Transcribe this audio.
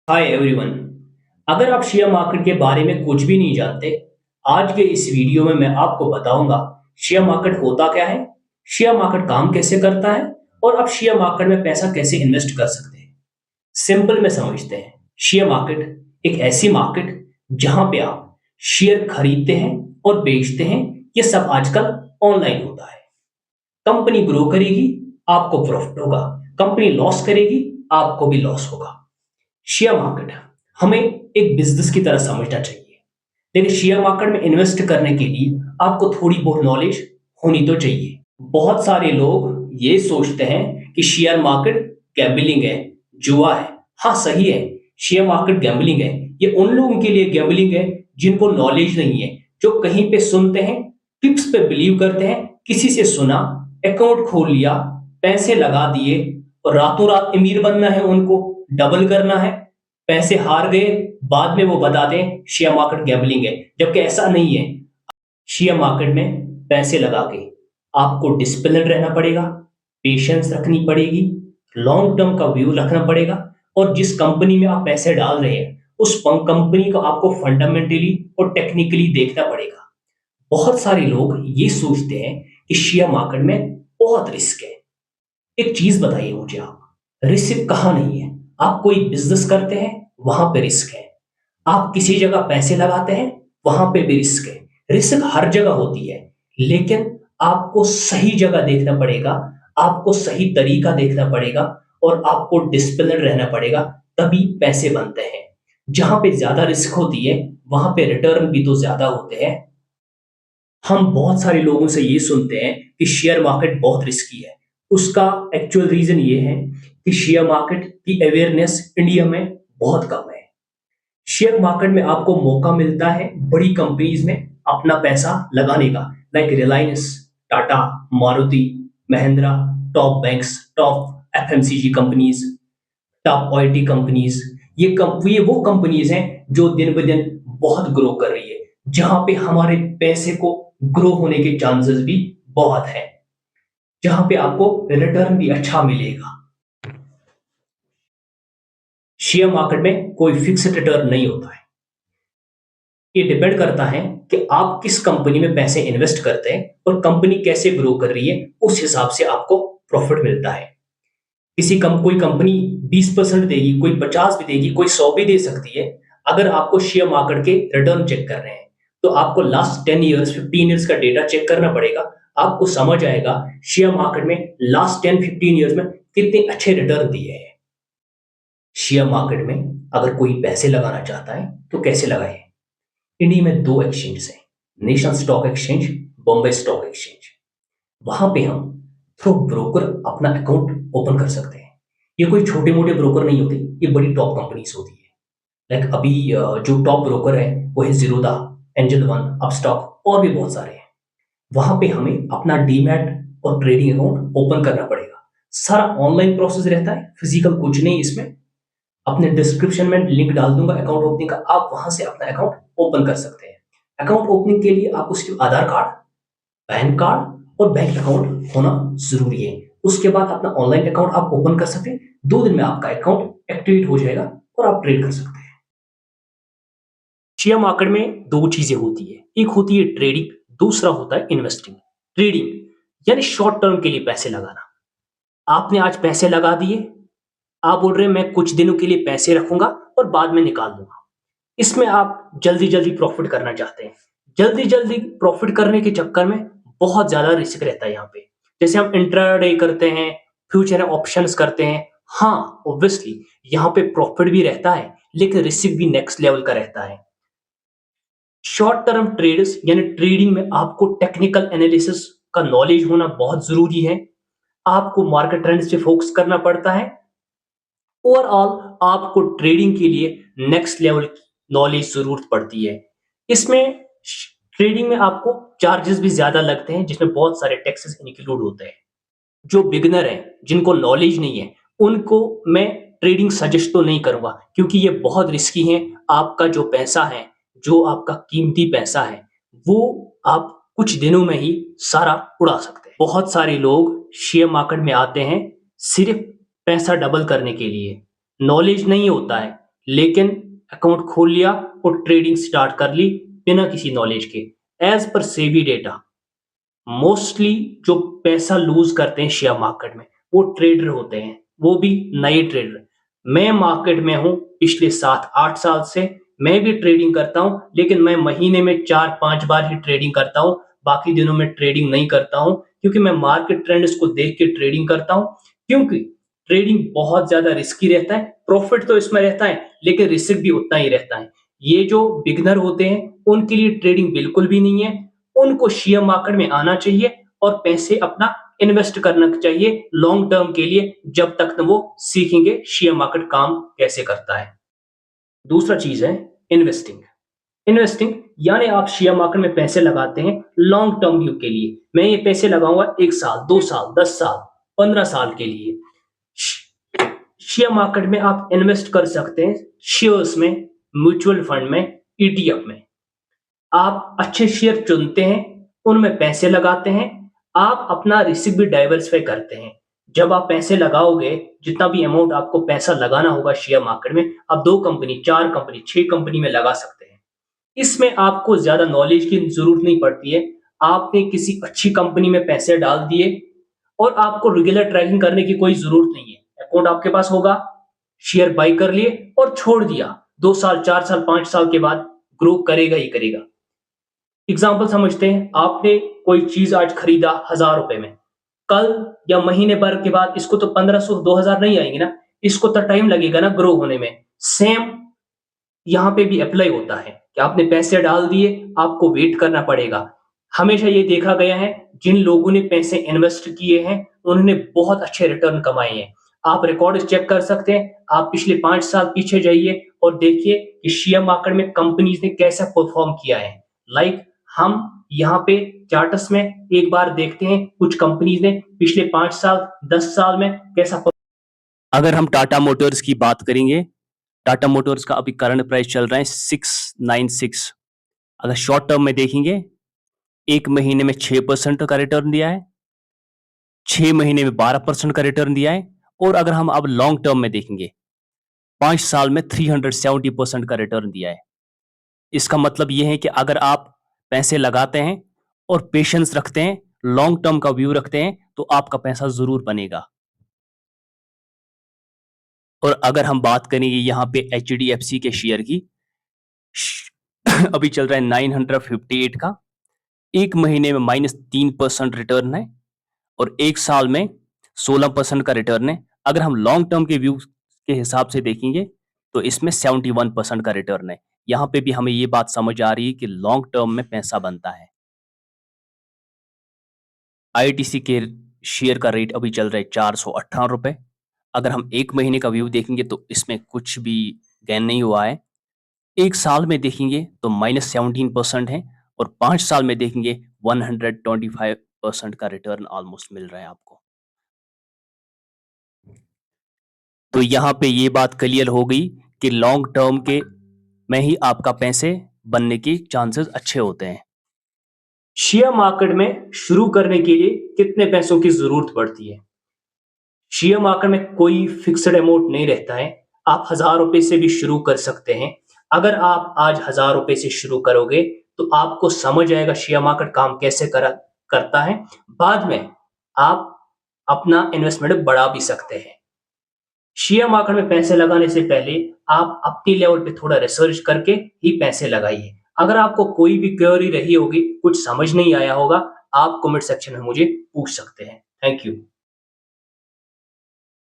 Hi everyone. अगर आप share market के बारे में कुछ भी नहीं जानते, आज के इस वीडियो में मैं आपको बताऊंगा शेयर मार्केट होता क्या है, शेयर मार्केट काम कैसे करता है और आप शेयर मार्केट में पैसा कैसे इन्वेस्ट कर सकते हैं। सिंपल में समझते हैं। शेयर मार्केट एक ऐसी मार्केट जहां पे आप शेयर खरीदते हैं और बेचते हैं। ये सब आजकल ऑनलाइन होता है। कंपनी ग्रो करेगी, आपको प्रॉफिट होगा। कंपनी लॉस करेगी, आपको भी लॉस होगा। शेयर मार्केट हमें एक बिजनेस की तरह समझना चाहिए, लेकिन शेयर मार्केट में इन्वेस्ट करने के लिए आपको थोड़ी बहुत नॉलेज होनी तो चाहिए। बहुत सारे लोग ये सोचते हैं कि शेयर मार्केट गैम्बलिंग है, जुआ है। हाँ, सही है, शेयर मार्केट गैम्बलिंग है। ये उन लोगों के लिए गैम्बलिंग है जिनको नॉलेज नहीं है, जो कहीं पे सुनते हैं, टिप्स पे बिलीव करते हैं, किसी से सुना, अकाउंट खोल लिया, पैसे लगा दिए और रातों रात अमीर बनना है, उनको डबल करना है। पैसे हार गए, बाद में वो बताते हैं शेयर मार्केट गैम्बलिंग है, जबकि ऐसा नहीं है। शेयर मार्केट में पैसे लगा के आपको डिसिप्लिन रहना पड़ेगा, पेशेंस रखनी पड़ेगी, लॉन्ग टर्म का व्यू रखना पड़ेगा और जिस कंपनी में आप पैसे डाल रहे हैं उस कंपनी को आपको फंडामेंटली और टेक्निकली देखना पड़ेगा। बहुत सारे लोग ये सोचते हैं कि शेयर मार्केट में बहुत रिस्क है। एक चीज बताइए मुझे आप, रिस्क कहाँ नहीं है? आप कोई बिजनेस करते हैं, वहां पे रिस्क है। आप किसी जगह पैसे लगाते हैं, वहां पे भी रिस्क है। रिस्क हर जगह होती है, लेकिन आपको सही जगह देखना पड़ेगा, आपको सही तरीका देखना पड़ेगा और आपको डिसिप्लिन रहना पड़ेगा, तभी पैसे बनते हैं। जहां पे ज्यादा रिस्क होती है, वहां पे रिटर्न भी तो ज्यादा होते हैं। हम बहुत सारे लोगों से ये सुनते हैं कि शेयर मार्केट बहुत रिस्की है। उसका एक्चुअल रीजन ये है कि शेयर मार्केट की अवेयरनेस इंडिया में बहुत कम है। शेयर मार्केट में आपको मौका मिलता है बड़ी कंपनीज में अपना पैसा लगाने का, like Reliance, Tata, Maruti, Mahindra, top banks, top FMCG companies, top IT companies. ये वो कंपनीज हैं जो दिन ब दिन बहुत ग्रो कर रही है, जहां पे हमारे पैसे को ग्रो होने के चांसेस भी बहुत है, जहां पे आपको रिटर्न भी अच्छा मिलेगा। शेयर मार्केट में कोई फिक्स्ड रिटर्न नहीं होता है। ये डिपेंड करता है कि आप किस कंपनी में पैसे इन्वेस्ट करते हैं और कंपनी कैसे ग्रो कर रही है, उस हिसाब से आपको प्रॉफिट मिलता है। कोई कंपनी 20% देगी, कोई 50 भी देगी, कोई 100 भी दे सकती है। अगर आपको शेयर मार्केट के रिटर्न चेक कर रहे हैं तो आपको लास्ट 10 ईयर्स 15 ईयर्स का डेटा चेक करना पड़ेगा। आपको समझ आएगा शेयर मार्केट में लास्ट 10-15 ईयर्स में कितने अच्छे रिटर्न दिए हैं। शेयर मार्केट में अगर कोई पैसे लगाना चाहता है तो कैसे लगाए? इंडिया में दो एक्सचेंज हैं, national stock exchange, Bombay stock exchange. वहां पे हम थ्रू ब्रोकर अपना अकाउंट ओपन कर सकते हैं। ये कोई छोटे मोटे ब्रोकर नहीं होते, ये बड़ी टॉप कंपनीज होती है। लाइक अभी जो टॉप ब्रोकर है वो है जीरोधा, एंजल वन, अपस्टॉक और भी बहुत सारे हैं। वहां पे हमें अपना डीमैट और ट्रेडिंग अकाउंट ओपन करना पड़ेगा। सारा ऑनलाइन प्रोसेस रहता है, फिजिकल कुछ नहीं इसमें। अपने डिस्क्रिप्शन में लिंक डाल दूंगा अकाउंट ओपनिंग का, आप वहां से अपना अकाउंट ओपन कर सकते हैं। अकाउंट ओपनिंग के लिए आपको सिर्फ आधार कार्ड, पैन कार्ड और बैंक अकाउंट होना जरूरी है। उसके बाद अपना ऑनलाइन अकाउंट आप ओपन कर सकते हैं। 2 दिन में आपका अकाउंट एक्टिवेट हो जाएगा और आप ट्रेड कर सकते हैं। शेयर मार्केट में दो चीजें होती है, एक होती है ट्रेडिंग, दूसरा होता है इन्वेस्टिंग। ट्रेडिंग यानी शॉर्ट टर्म के लिए पैसे लगाना। आपने आज पैसे लगा दिए, आप बोल रहे हैं मैं कुछ दिनों के लिए पैसे रखूंगा और बाद में निकाल दूंगा। इसमें आप जल्दी जल्दी प्रॉफिट करना चाहते हैं। जल्दी जल्दी प्रॉफिट करने के चक्कर में बहुत ज्यादा रिस्क रहता है यहाँ पे। जैसे हम इंट्राडे करते हैं, फ्यूचर ऑप्शंस करते हैं, हाँ ऑब्वियसली यहाँ पे प्रॉफिट भी रहता है, लेकिन रिस्क भी नेक्स्ट लेवल का रहता है। शॉर्ट टर्म ट्रेड्स यानी ट्रेडिंग में आपको टेक्निकल एनालिसिस का नॉलेज होना बहुत जरूरी है। आपको मार्केट ट्रेंड्स पे फोकस करना पड़ता है। ओवरऑल आपको ट्रेडिंग के लिए नेक्स्ट लेवल की नॉलेज जरूरत पड़ती है। इसमें ट्रेडिंग में आपको चार्जेस भी ज्यादा लगते हैं, जिसमें बहुत सारे टैक्सेस इंक्लूड होते हैं। जो बिगिनर हैं, जिनको नॉलेज नहीं है, उनको मैं ट्रेडिंग सजेस्ट तो नहीं करूंगा, क्योंकि ये बहुत रिस्की है। आपका जो पैसा है, जो आपका कीमती पैसा है, वो आप कुछ दिनों में ही सारा उड़ा सकते हैं। बहुत सारे लोग शेयर मार्केट में आते हैं सिर्फ पैसा डबल करने के लिए। नॉलेज नहीं होता है, लेकिन अकाउंट खोल लिया और ट्रेडिंग स्टार्ट कर ली बिना किसी नॉलेज के। As per SEBI data, mostly जो पैसा लूज करते हैं शेयर मार्केट में वो ट्रेडर होते हैं, वो भी नए ट्रेडर। मैं मार्केट में हूं पिछले 7-8 साल से। मैं भी ट्रेडिंग करता हूं, लेकिन मैं महीने में 4-5 बार ही ट्रेडिंग करता हूं। बाकी दिनों में ट्रेडिंग नहीं करता हूं, क्योंकि मैं मार्केट ट्रेंड्स को देख के ट्रेडिंग करता हूं। क्योंकि ट्रेडिंग बहुत ज्यादा रिस्की रहता है। प्रॉफिट तो इसमें रहता है, लेकिन रिस्क भी उतना ही रहता है। ये जो बिगनर होते हैं उनके लिए ट्रेडिंग बिल्कुल भी नहीं है। उनको शेयर मार्केट में आना चाहिए और पैसे अपना इन्वेस्ट करना चाहिए लॉन्ग टर्म के लिए, जब तक वो सीखेंगे शेयर मार्केट काम कैसे करता है। दूसरा चीज है इन्वेस्टिंग। इन्वेस्टिंग यानी आप शेयर मार्केट में पैसे लगाते हैं लॉन्ग टर्म व्यू के लिए। मैं ये पैसे लगाऊंगा 1 साल, 2 साल, 10 साल, 15 साल के लिए। शेयर मार्केट में आप इन्वेस्ट कर सकते हैं शेयर्स में, म्यूचुअल फंड में, ईटीएफ में। आप अच्छे शेयर चुनते हैं, उनमें पैसे लगाते हैं। आप अपना रिस्क भी डाइवर्सिफाई करते हैं। जब आप पैसे लगाओगे, जितना भी अमाउंट आपको पैसा लगाना होगा शेयर मार्केट में, आप 2 कंपनी, 4 कंपनी, 6 कंपनी में लगा सकते हैं। इसमें आपको ज्यादा नॉलेज की जरूरत नहीं पड़ती है। आपने किसी अच्छी कंपनी में पैसे डाल दिए और आपको रेगुलर ट्रैकिंग करने की कोई जरूरत नहीं है। अकाउंट आपके पास होगा, शेयर बाई कर लिए और छोड़ दिया। 2 साल, 4 साल, 5 साल के बाद ग्रो करेगा ही करेगा। एग्जाम्पल समझते हैं, आपने कोई चीज आज खरीदा 1000 रुपए में, कल या महीने भर के बाद इसको तो 1500, 2000 नहीं आएंगे ना, इसको तो टाइम लगेगा ना ग्रो होने में। सेम यहां पे भी अप्लाई होता है कि आपने पैसे डाल दिए, आपको वेट करना पड़ेगा। हमेशा ये देखा गया है, जिन लोगों ने पैसे इन्वेस्ट किए हैं उन्होंने बहुत अच्छे रिटर्न कमाए हैं। आप रिकॉर्ड चेक कर सकते हैं। आप पिछले 5 साल पीछे जाइए और देखिए कि शेयर मार्केट में कंपनीज ने कैसा परफॉर्म किया है। लाइक हम यहाँ पे चार्टस में एक बार देखते हैं कुछ कंपनीज ने पिछले 5 साल, 10 साल में कैसा। अगर हम टाटा मोटर्स की बात करेंगे, टाटा मोटर्स का अभी करंट प्राइस चल रहा है 696। अगर शॉर्ट टर्म में देखेंगे, 1 महीने में 6% का रिटर्न दिया है, 6 महीने में 12% का रिटर्न दिया है। और अगर हम अब लॉन्ग टर्म में देखेंगे, 5 साल में 370% का रिटर्न दिया है। इसका मतलब यह है कि अगर आप पैसे लगाते हैं और पेशेंस रखते हैं, लॉन्ग टर्म का व्यू रखते हैं, तो आपका पैसा जरूर बनेगा। और अगर हम बात करेंगे यहाँ पे HDFC के शेयर की, अभी चल रहा है 958 का, 1 महीने में -3% रिटर्न है और 1 साल में 16% का रिटर्न है। अगर हम लॉन्ग टर्म के व्यू के हिसाब से देखेंगे तो इसमें 71% का रिटर्न है। यहाँ पे भी हमें ये बात समझ आ रही है कि लॉन्ग टर्म में पैसा बनता है। ITC के शेयर का रेट अभी चल रहा है 458 रुपए। अगर हम 1 महीने का व्यू देखेंगे तो इसमें कुछ भी गेन नहीं हुआ है। 1 साल में देखेंगे तो -17% है और 5 साल में देखेंगे 125% का रिटर्न ऑलमोस्ट मिल रहा है आपको। तो यहाँ पे ये बात क्लियर हो गई कि लॉन्ग टर्म के में ही आपका पैसे बनने के चांसेस अच्छे होते हैं। शेयर मार्केट में शुरू करने के लिए कितने पैसों की जरूरत पड़ती है? शेयर मार्केट में कोई फिक्स्ड अमाउंट नहीं रहता है। आप 1000 रुपए से भी शुरू कर सकते हैं। अगर आप आज 1000 रुपए से शुरू करोगे तो आपको समझ आएगा शेयर मार्केट काम कैसे करता है। बाद में आप अपना इन्वेस्टमेंट बढ़ा भी सकते हैं। शेयर मार्केट में पैसे लगाने से पहले आप अपनी लेवल पे थोड़ा रिसर्च करके ही पैसे लगाइए। अगर आपको कोई भी क्वेरी रही होगी, कुछ समझ नहीं आया होगा, आप कमेंट सेक्शन में मुझे पूछ सकते हैं। Thank you.